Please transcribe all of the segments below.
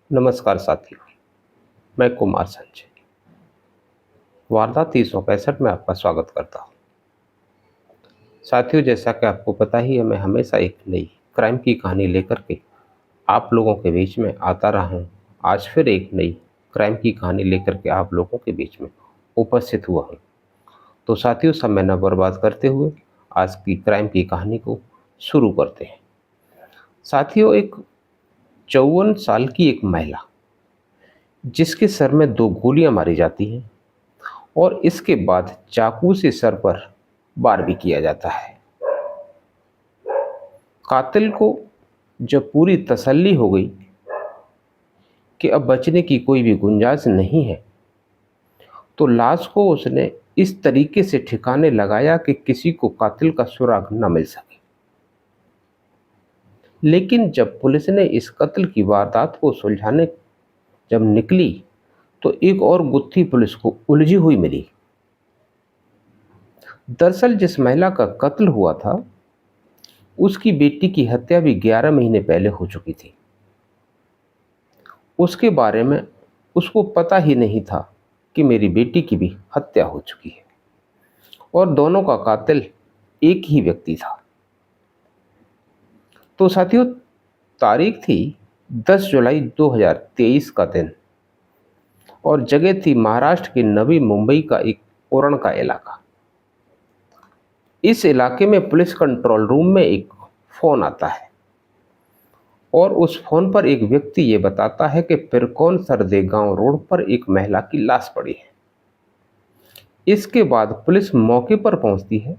नमस्कार साथियों, मैं कुमार संजय। वारदात 365 में आपका स्वागत करता हूँ। साथियों, जैसा कि आपको पता ही है, मैं हमेशा एक नई क्राइम की कहानी लेकर के आप लोगों के बीच में आता रहा हूँ। आज फिर एक नई क्राइम की कहानी लेकर के आप लोगों के बीच में उपस्थित हुआ हूँ। तो साथियों, समय न बर्बाद करते हुए आज की क्राइम की कहानी को शुरू करते हैं। साथियों, एक 54 साल की एक महिला जिसके सर में 2 गोलियां मारी जाती हैं और इसके बाद चाकू से सर पर वार भी किया जाता है। कातिल को जब पूरी तसल्ली हो गई कि अब बचने की कोई भी गुंजाइश नहीं है, तो लाश को उसने इस तरीके से ठिकाने लगाया कि किसी को कातिल का सुराग न मिल सके। लेकिन जब पुलिस ने इस कत्ल की वारदात को सुलझाने जब निकली, तो एक और गुत्थी पुलिस को उलझी हुई मिली। दरअसल जिस महिला का कत्ल हुआ था, उसकी बेटी की हत्या भी 11 महीने पहले हो चुकी थी। उसके बारे में उसको पता ही नहीं था कि मेरी बेटी की भी हत्या हो चुकी है और दोनों का कातिल एक ही व्यक्ति था। तो साथियों, तारीख थी 10 जुलाई 2023 का दिन और जगह थी महाराष्ट्र के नवी मुंबई का एक ओरण का इलाका। इस इलाके में पुलिस कंट्रोल रूम में एक फोन आता है और उस फोन पर एक व्यक्ति ये बताता है कि पिरकौन सरदे गांव रोड पर एक महिला की लाश पड़ी है। इसके बाद पुलिस मौके पर पहुंचती है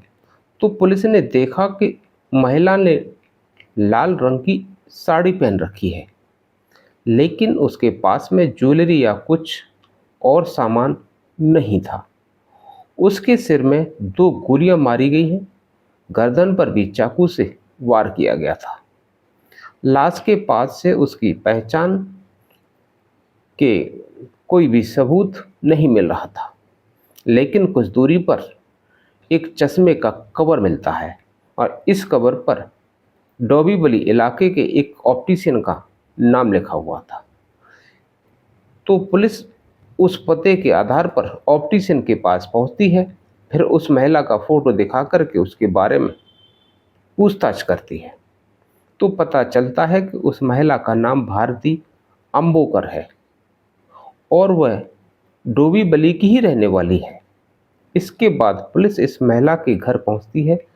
तो पुलिस ने देखा कि महिला ने लाल रंग की साड़ी पहन रखी है, लेकिन उसके पास में ज्वेलरी या कुछ और सामान नहीं था। उसके सिर में 2 गोलियां मारी गई हैं, गर्दन पर भी चाकू से वार किया गया था। लाश के पास से उसकी पहचान के कोई भी सबूत नहीं मिल रहा था, लेकिन कुछ दूरी पर एक चश्मे का कवर मिलता है और इस कवर पर डोंबिवली इलाके के एक ऑप्टिशियन का नाम लिखा हुआ था। तो पुलिस उस पते के आधार पर ऑप्टिशियन के पास पहुंचती है, फिर उस महिला का फोटो दिखा करके उसके बारे में पूछताछ करती है। तो पता चलता है कि उस महिला का नाम भारती अंबोकर है और वह डोंबिवली की ही रहने वाली है। इसके बाद पुलिस इस महिला के घर पहुंचती है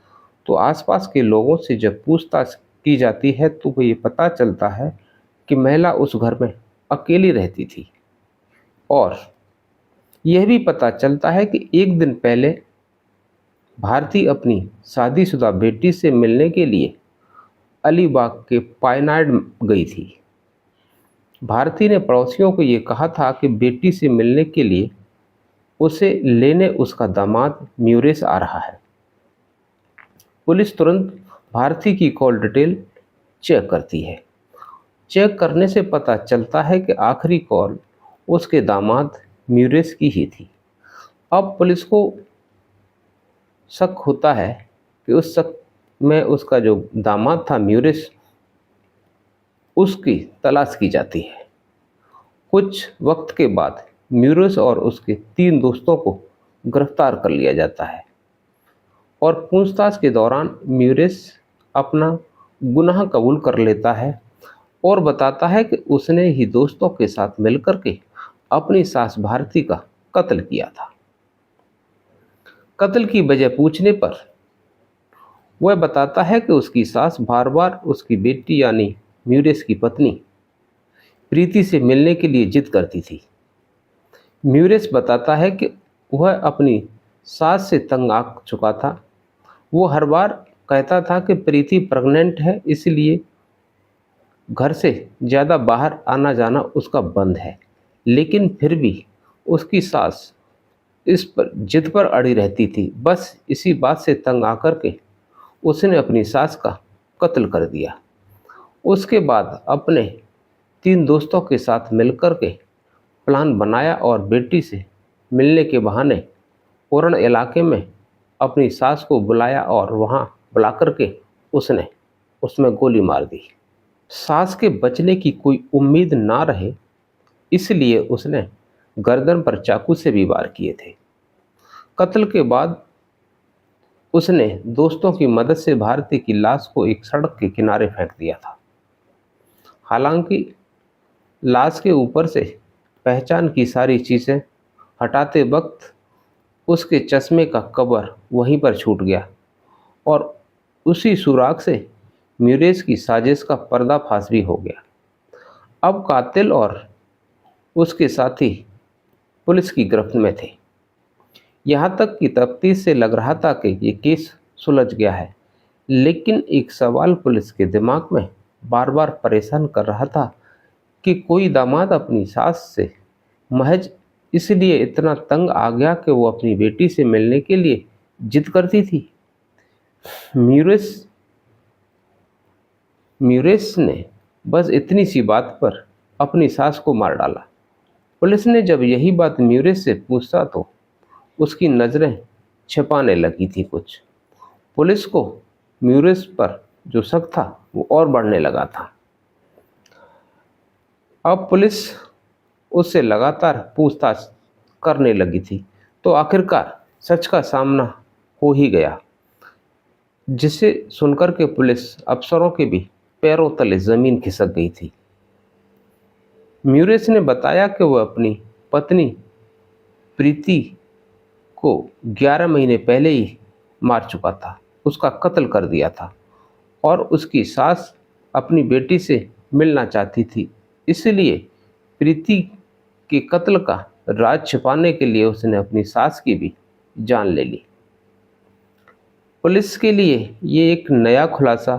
तो आसपास के लोगों से जब पूछताछ की जाती है तो ये पता चलता है कि महिला उस घर में अकेली रहती थी और यह भी पता चलता है कि एक दिन पहले भारती अपनी शादीशुदा बेटी से मिलने के लिए अलीबाग के पायनाड गई थी। भारती ने पड़ोसियों को ये कहा था कि बेटी से मिलने के लिए उसे लेने उसका दामाद म्यूरेस आ रहा है। पुलिस तुरंत भारती की कॉल डिटेल चेक करती है। चेक करने से पता चलता है कि आखिरी कॉल उसके दामाद म्यूरेस की ही थी। अब पुलिस को शक होता है कि उस शक में उसका जो दामाद था म्यूरेस, उसकी तलाश की जाती है। कुछ वक्त के बाद म्यूरेस और उसके 3 दोस्तों को गिरफ्तार कर लिया जाता है और पूछताछ के दौरान म्यूरेस अपना गुनाह कबूल कर लेता है और बताता है कि उसने ही दोस्तों के साथ मिलकर के अपनी सास भारती का कत्ल किया था। कत्ल की वजह पूछने पर वह बताता है कि उसकी सास बार बार उसकी बेटी यानी म्यूरेस की पत्नी प्रीति से मिलने के लिए जिद करती थी। म्यूरेस बताता है कि वह अपनी सास से तंग आ चुका था। वो हर बार कहता था कि प्रीति प्रेग्नेंट है, इसलिए घर से ज़्यादा बाहर आना जाना उसका बंद है, लेकिन फिर भी उसकी सास इस पर जिद पर अड़ी रहती थी। बस इसी बात से तंग आकर के उसने अपनी सास का कत्ल कर दिया। उसके बाद अपने 3 दोस्तों के साथ मिलकर के प्लान बनाया और बेटी से मिलने के बहाने ओरण इलाके में अपनी सास को बुलाया और वहाँ बुला कर के उसने उसमें गोली मार दी। सांस के बचने की कोई उम्मीद ना रहे, इसलिए उसने गर्दन पर चाकू से भी वार किए थे। कत्ल के बाद उसने दोस्तों की मदद से भारती की लाश को एक सड़क के किनारे फेंक दिया था। हालांकि लाश के ऊपर से पहचान की सारी चीज़ें हटाते वक्त उसके चश्मे का कवर वहीं पर छूट गया और उसी सुराग से म्यूरेस की साजिश का पर्दाफाश भी हो गया। अब कातिल और उसके साथी पुलिस की गिरफ्त में थे। यहाँ तक कि तफ्तीश से लग रहा था कि ये केस सुलझ गया है, लेकिन एक सवाल पुलिस के दिमाग में बार बार परेशान कर रहा था कि कोई दामाद अपनी सास से महज इसलिए इतना तंग आ गया कि वो अपनी बेटी से मिलने के लिए जिद करती थी। म्यूरेस म्यूरेस ने बस इतनी सी बात पर अपनी सास को मार डाला। पुलिस ने जब यही बात म्यूरेस से पूछा तो उसकी नज़रें छिपाने लगी थी कुछ। पुलिस को म्यूरेस पर जो शक था वो और बढ़ने लगा था। अब पुलिस उससे लगातार पूछताछ करने लगी थी, तो आखिरकार सच का सामना हो ही गया, जिसे सुनकर के पुलिस अफसरों के भी पैरों तले जमीन खिसक गई थी। म्यूरेस ने बताया कि वह अपनी पत्नी प्रीति को 11 महीने पहले ही मार चुका था, उसका कत्ल कर दिया था और उसकी सास अपनी बेटी से मिलना चाहती थी, इसलिए प्रीति के कत्ल का राज छिपाने के लिए उसने अपनी सास की भी जान ले ली। पुलिस के लिए ये एक नया खुलासा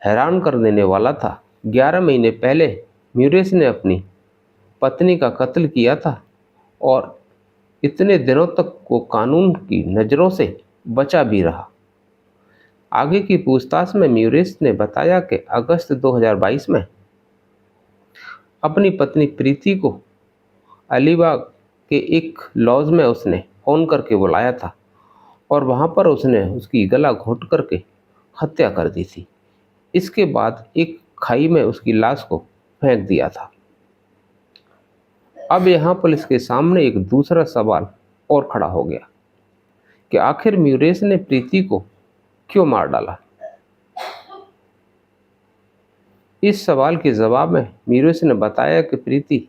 हैरान कर देने वाला था। 11 महीने पहले म्यूरेस ने अपनी पत्नी का कत्ल किया था और इतने दिनों तक वो कानून की नज़रों से बचा भी रहा। आगे की पूछताछ में म्यूरेस ने बताया कि अगस्त 2022 में अपनी पत्नी प्रीति को अलीबाग के एक लॉज में उसने फ़ोन करके बुलाया था और वहाँ पर उसने उसकी गला घोंट करके हत्या कर दी थी। इसके बाद एक खाई में उसकी लाश को फेंक दिया था। अब यहाँ पुलिस के सामने एक दूसरा सवाल और खड़ा हो गया कि आखिर म्यूरेस ने प्रीति को क्यों मार डाला। इस सवाल के जवाब में म्यूरेस ने बताया कि प्रीति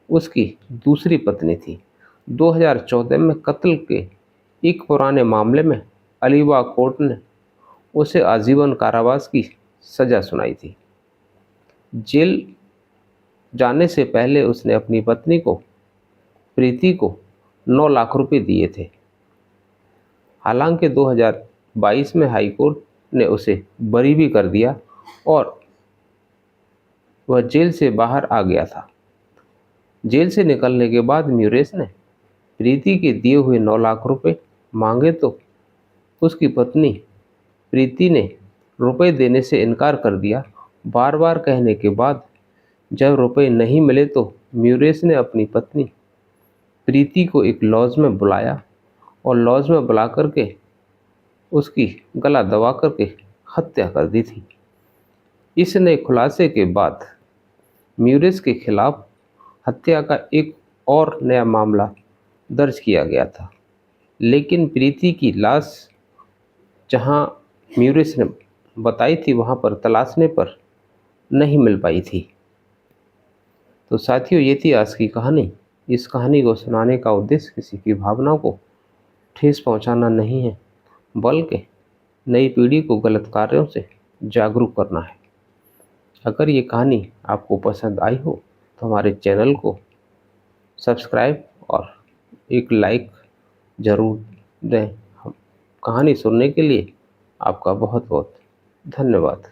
उसकी दूसरी पत्नी थी। 2014 में कत्ल के एक पुराने मामले में अलीबाग कोर्ट ने उसे आजीवन कारावास की सज़ा सुनाई थी। जेल जाने से पहले उसने अपनी पत्नी को प्रीति को 9 लाख रुपए दिए थे। हालांकि 2022 में हाईकोर्ट ने उसे बरी भी कर दिया और वह जेल से बाहर आ गया था। जेल से निकलने के बाद म्यूरेस ने प्रीति के दिए हुए 9 लाख रुपए मांगे तो उसकी पत्नी प्रीति ने रुपए देने से इनकार कर दिया। बार बार कहने के बाद जब रुपए नहीं मिले तो म्यूरेस ने अपनी पत्नी प्रीति को एक लॉज में बुलाया और लॉज में बुला करके उसकी गला दबा करके हत्या कर दी थी। इस नए खुलासे के बाद म्यूरेस के खिलाफ हत्या का एक और नया मामला दर्ज किया गया था, लेकिन प्रीति की लाश जहां म्यूरेस ने बताई थी वहां पर तलाशने पर नहीं मिल पाई थी। तो साथियों, ये थी आज की कहानी। इस कहानी को सुनाने का उद्देश्य किसी की भावना को ठेस पहुंचाना नहीं है, बल्कि नई पीढ़ी को गलत कार्यों से जागरूक करना है। अगर ये कहानी आपको पसंद आई हो तो हमारे चैनल को सब्सक्राइब और एक लाइक ज़रूर दें। कहानी सुनने के लिए आपका बहुत बहुत धन्यवाद।